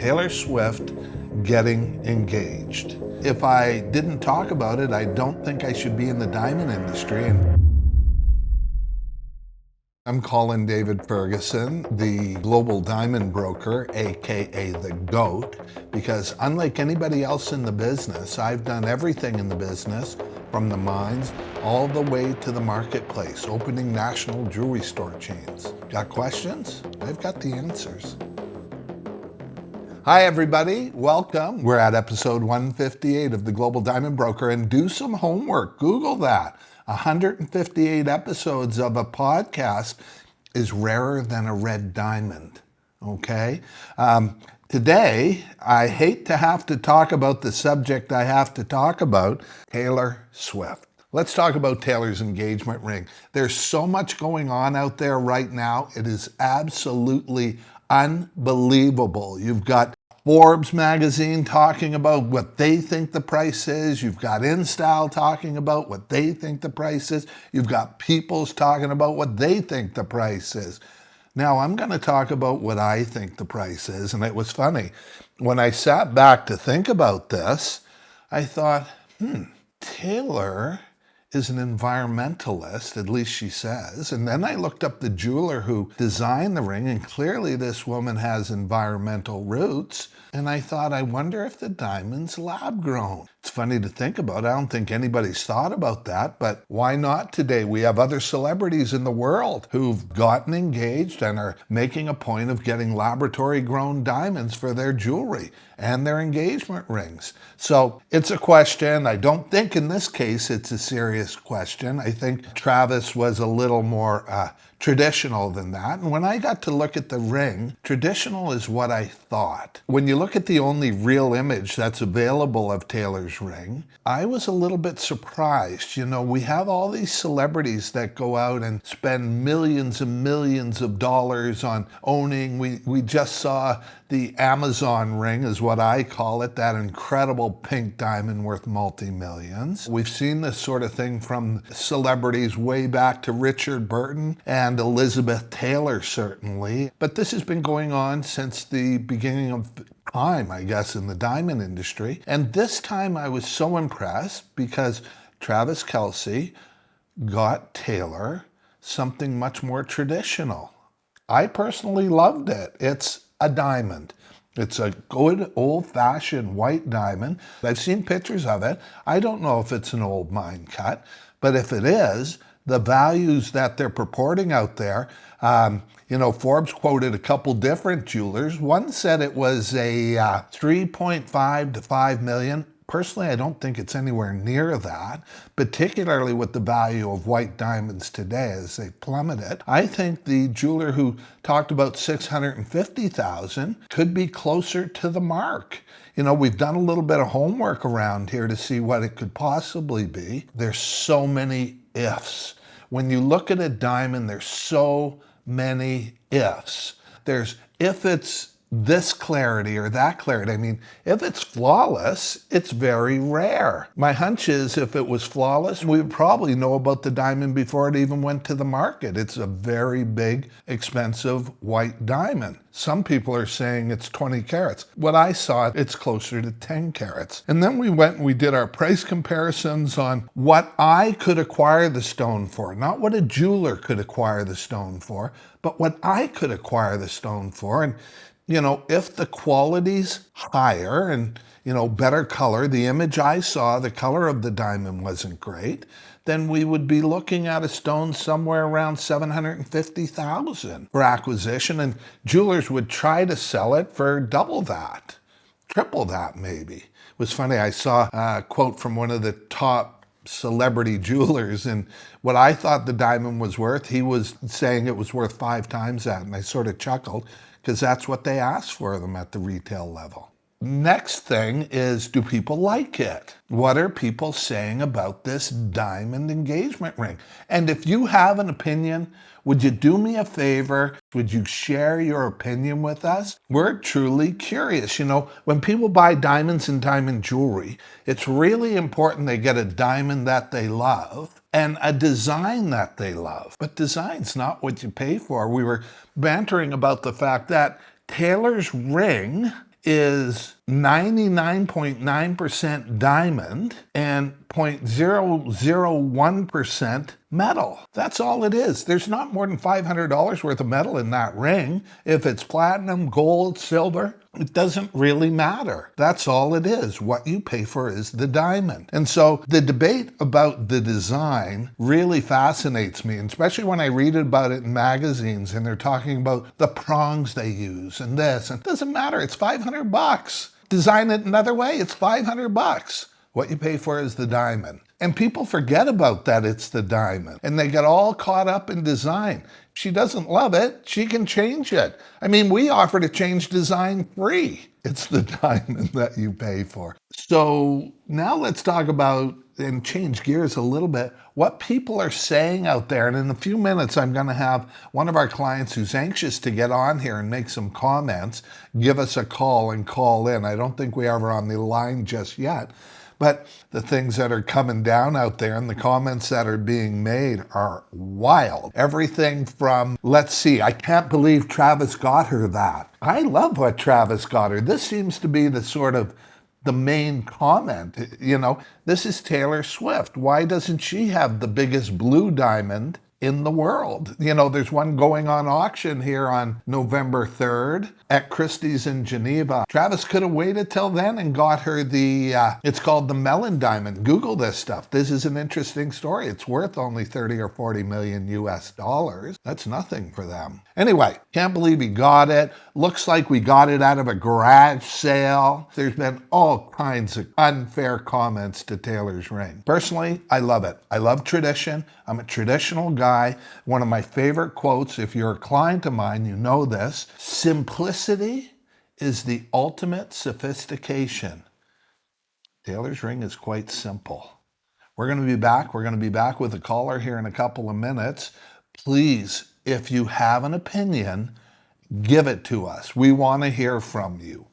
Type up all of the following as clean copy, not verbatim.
Taylor Swift getting engaged. If I didn't talk about it, I don't think I should be in the diamond industry. I'm Colin David Ferguson, the global diamond broker, aka the GOAT, because unlike anybody else in the business, I've done everything in the business from the mines all the way to the marketplace, opening national jewelry store chains. Got questions? I've got the answers. Hi everybody, welcome. We're at episode 158 of the Global Diamond Broker, and do some homework. Google that. 158 episodes of a podcast is rarer than a red diamond, okay? Today, I hate to have to talk about the subject I have to talk about, Taylor Swift. Let's talk about Taylor's engagement ring. There's so much going on out there right now. It is absolutely unbelievable. You've got Forbes magazine talking about what they think the price is. You've got InStyle talking about what they think the price is. You've got People's talking about what they think the price is. Now, I'm going to talk about what I think the price is. And it was funny. When I sat back to think about this, I thought, Taylor is an environmentalist, at least she says. And then I looked up the jeweler who designed the ring, and clearly this woman has environmental roots. And I thought, I wonder if the diamond's lab grown. It's funny to think about. I don't think anybody's thought about that, but why not today? We have other celebrities in the world who've gotten engaged and are making a point of getting laboratory grown diamonds for their jewelry and their engagement rings. So it's a question. I don't think in this case it's a serious question. I think Travis was a little more traditional than that. And when I got to look at the ring, traditional is what I thought. When you look at the only real image that's available of Taylor's ring, I was a little bit surprised. You know, we have all these celebrities that go out and spend millions and millions of dollars on owning. We just saw the Amazon ring, is what I call it, that incredible pink diamond worth multi-millions. We've seen this sort of thing from celebrities way back to Richard Burton and Elizabeth Taylor, certainly. But this has been going on since the beginning of time, I guess, in the diamond industry. And this time I was so impressed because Travis Kelce got Taylor something much more traditional. I personally loved it. It's a diamond. It's a good old-fashioned white diamond. I've seen pictures of it. I don't know if it's an old mine cut, but if it is, the values that they're purporting out there, Forbes quoted a couple different jewelers. One said it was a 3.5 to 5 million. Personally, I don't think it's anywhere near that, particularly with the value of white diamonds today as they plummeted. I think the jeweler who talked about 650,000 could be closer to the mark. You know, we've done a little bit of homework around here to see what it could possibly be. There's so many ifs. When you look at a diamond, there's so many ifs. There's if it's this clarity or that clarity. I mean, if it's flawless, it's very rare. My hunch is if it was flawless, we would probably know about the diamond before it even went to the market. It's a very big, expensive white diamond. Some people are saying it's 20 carats. What I saw, it's closer to 10 carats. And then we went and we did our price comparisons on what I could acquire the stone for, not what a jeweler could acquire the stone for, but what I could acquire the stone for. And you know, if the quality's higher and, better color, the image I saw, the color of the diamond wasn't great, then we would be looking at a stone somewhere around 750,000 for acquisition, and jewelers would try to sell it for double that, triple that maybe. It was funny, I saw a quote from one of the top celebrity jewelers, and what I thought the diamond was worth, he was saying it was worth 5 times that, and I sort of chuckled, because that's what they ask for them at the retail level. Next thing is, do people like it? What are people saying about this diamond engagement ring? And if you have an opinion, would you do me a favor? Would you share your opinion with us? We're truly curious. When people buy diamonds and diamond jewelry, it's really important they get a diamond that they love and a design that they love. But design's not what you pay for. We were bantering about the fact that Taylor's ring is 99.9% diamond and 0.001% metal. That's all it is. There's not more than $500 worth of metal in that ring. If it's platinum, gold, silver, it doesn't really matter. That's all it is. What you pay for is the diamond. And so the debate about the design really fascinates me, and especially when I read about it in magazines and they're talking about the prongs they use and this. And it doesn't matter. It's $500. Design it another way, it's $500. What you pay for is the diamond. And people forget about that it's the diamond. And they get all caught up in design. If she doesn't love it, she can change it. I mean, we offer to change design free. It's the diamond that you pay for. So now let's talk about, and change gears a little bit, what people are saying out there. And in a few minutes, I'm going to have one of our clients who's anxious to get on here and make some comments, give us a call and call in. I don't think we are on the line just yet. But the things that are coming down out there and the comments that are being made are wild. Everything from, let's see, I can't believe Travis got her that. I love what Travis got her. This seems to be the sort of the main comment. You know, this is Taylor Swift. Why doesn't she have the biggest blue diamond in the world? You know, there's one going on auction here on November 3rd at Christie's in Geneva. Travis could have waited till then and got her the, it's called the Melon Diamond. Google this stuff. This is an interesting story. It's worth only 30 or 40 million US dollars. That's nothing for them. Anyway, can't believe he got it. Looks like we got it out of a garage sale. There's been all kinds of unfair comments to Taylor's ring. Personally, I love it. I love tradition. I'm a traditional guy. One of my favorite quotes, if you're a client of mine, you know this: simplicity is the ultimate sophistication. Taylor's ring is quite simple. We're going to be back. We're going to be back with a caller here in a couple of minutes. Please, if you have an opinion, give it to us. We want to hear from you.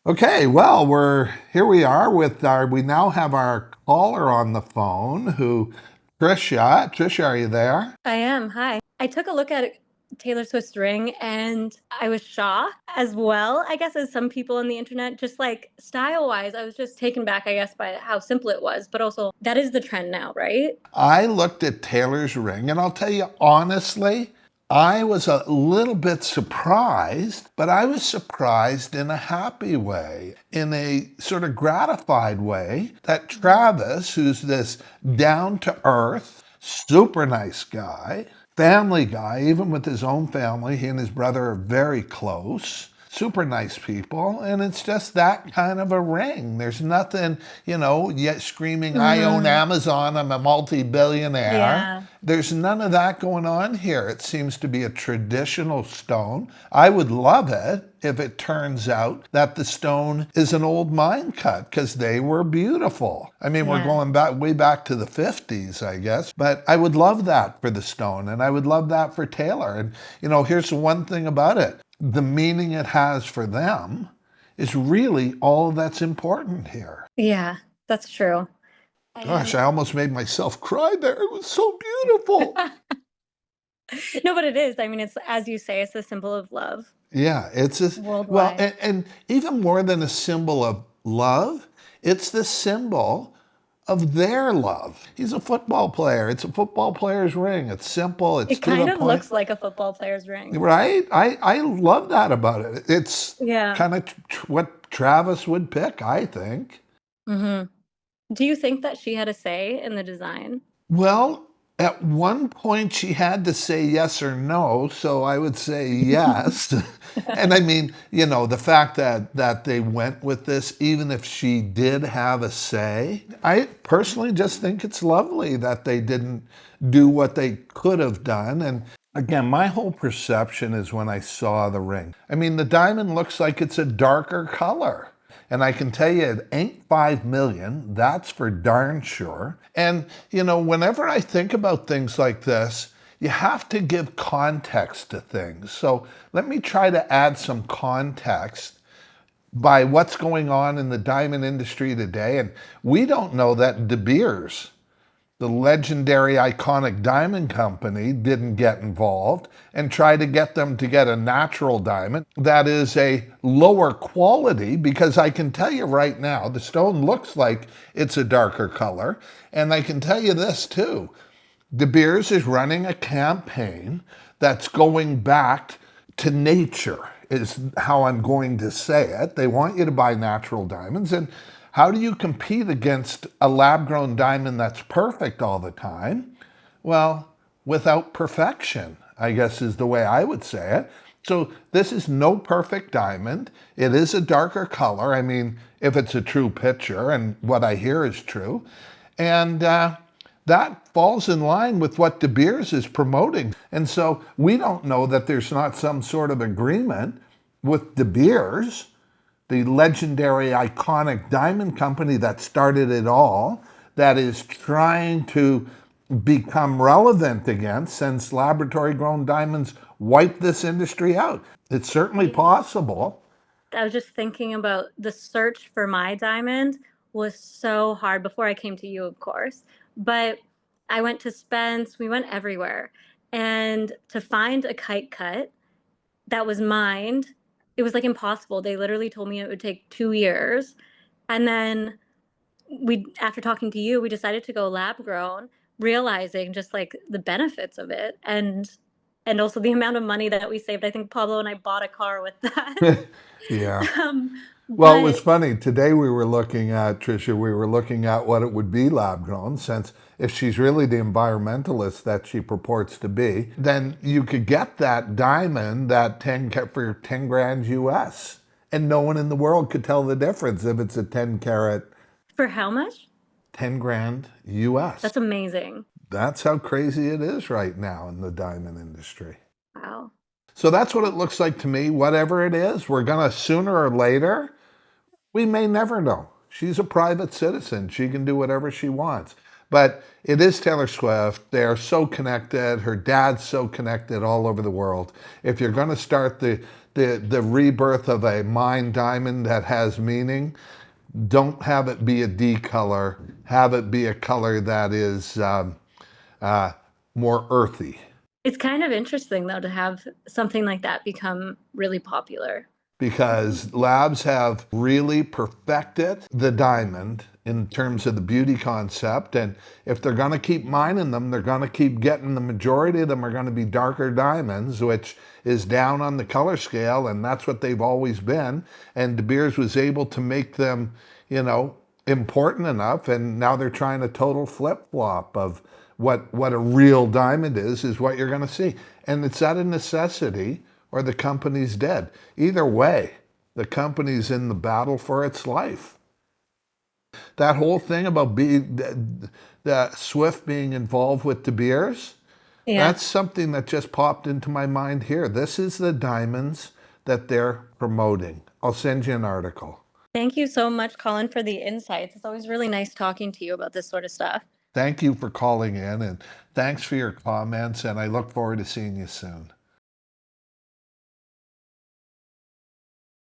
Okay, well, here we are with we now have our caller on the phone who, Trisha, are you there? I am. Hi. I took a look at Taylor Swift's ring and I was shocked as well, I guess, as some people on the internet, just like style wise. I was just taken back, I guess, by how simple it was, but also that is the trend now, right? I looked at Taylor's ring, and I'll tell you honestly, I was a little bit surprised, but I was surprised in a happy way, in a sort of gratified way, that Travis, who's this down-to-earth, super nice guy, family guy, even with his own family, he and his brother are very close, super nice people, and it's just that kind of a ring. There's nothing, yet screaming, I own Amazon, I'm a multi-billionaire. Yeah. There's none of that going on here. It seems to be a traditional stone. I would love it if it turns out that the stone is an old mine cut, because they were beautiful. I mean, we're going back way back to the 50s, I guess, but I would love that for the stone, and I would love that for Taylor. And, here's the one thing about it. The meaning it has for them is really all that's important here. Yeah, that's true. Gosh, I almost made myself cry there. It was so beautiful. No, but it is. I mean, it's, as you say, it's the symbol of love. Yeah, it's a, well, Worldwide. and even more than a symbol of love, it's the symbol of their love. He's a football player. It's a football player's ring. It's simple. It's It to the kind of point. looks like a football player's ring. Right? I love that about it. It's kind of what Travis would pick, I think. Mm-hmm. Do you think that she had a say in the design? Well, at one point she had to say yes or no, so I would say yes. And I mean, the fact that they went with this, even if she did have a say, I personally just think it's lovely that they didn't do what they could have done. And again, my whole perception is when I saw the ring. I mean, the diamond looks like it's a darker color. And I can tell you it ain't 5 million, that's for darn sure. And, whenever I think about things like this, you have to give context to things. So let me try to add some context by what's going on in the diamond industry today. And we don't know that De Beers the legendary iconic diamond company didn't get involved and try to get them to get a natural diamond that is a lower quality, because I can tell you right now, the stone looks like it's a darker color. And I can tell you this too. De Beers is running a campaign that's going back to nature, is how I'm going to say it. They want you to buy natural diamonds. And how do you compete against a lab-grown diamond that's perfect all the time? Well, without perfection, I guess is the way I would say it. So this is no perfect diamond. It is a darker color. I mean, if it's a true picture, and what I hear is true. And that falls in line with what De Beers is promoting. And so we don't know that there's not some sort of agreement with De Beers, the legendary iconic diamond company that started it all, that is trying to become relevant again since laboratory grown diamonds wiped this industry out. It's certainly possible. I was just thinking about the search for my diamond was so hard before I came to you, of course. But I went to Spence, we went everywhere. And to find a kite cut that was mined, it was like impossible. They literally told me it would take 2 years. And then after talking to you, we decided to go lab grown, realizing just like the benefits of it and also the amount of money that we saved. I think Pablo and I bought a car with that. Yeah. um, Well, it was but funny. Today we were looking at, Tricia, we were looking at what it would be lab grown, since if she's really the environmentalist that she purports to be, then you could get that diamond, that 10 for 10 grand US. And no one in the world could tell the difference if it's a 10 carat, for how much? 10 grand US. That's amazing. That's how crazy it is right now in the diamond industry. Wow. So that's what it looks like to me. Whatever it is, we're going to sooner or later, we may never know. She's a private citizen. She can do whatever she wants. But it is Taylor Swift. They are so connected. Her dad's so connected all over the world. If you're going to start the rebirth of a mined diamond that has meaning, don't have it be a D color. Have it be a color that is more earthy. It's kind of interesting though to have something like that become really popular. Because labs have really perfected the diamond in terms of the beauty concept. And if they're going to keep mining them, they're going to keep getting, the majority of them are going to be darker diamonds, which is down on the color scale. And that's what they've always been. And De Beers was able to make them, important enough. And now they're trying a total flip flop of what a real diamond is what you're going to see. And it's out of necessity, or the company's dead. Either way, the company's in the battle for its life. That whole thing about the Swift being involved with De Beers, Yeah. that's something that just popped into my mind here. This is the diamonds that they're promoting. I'll send you an article. Thank you so much, Colin, for the insights. It's always really nice talking to you about this sort of stuff. Thank you for calling in, and thanks for your comments, and I look forward to seeing you soon.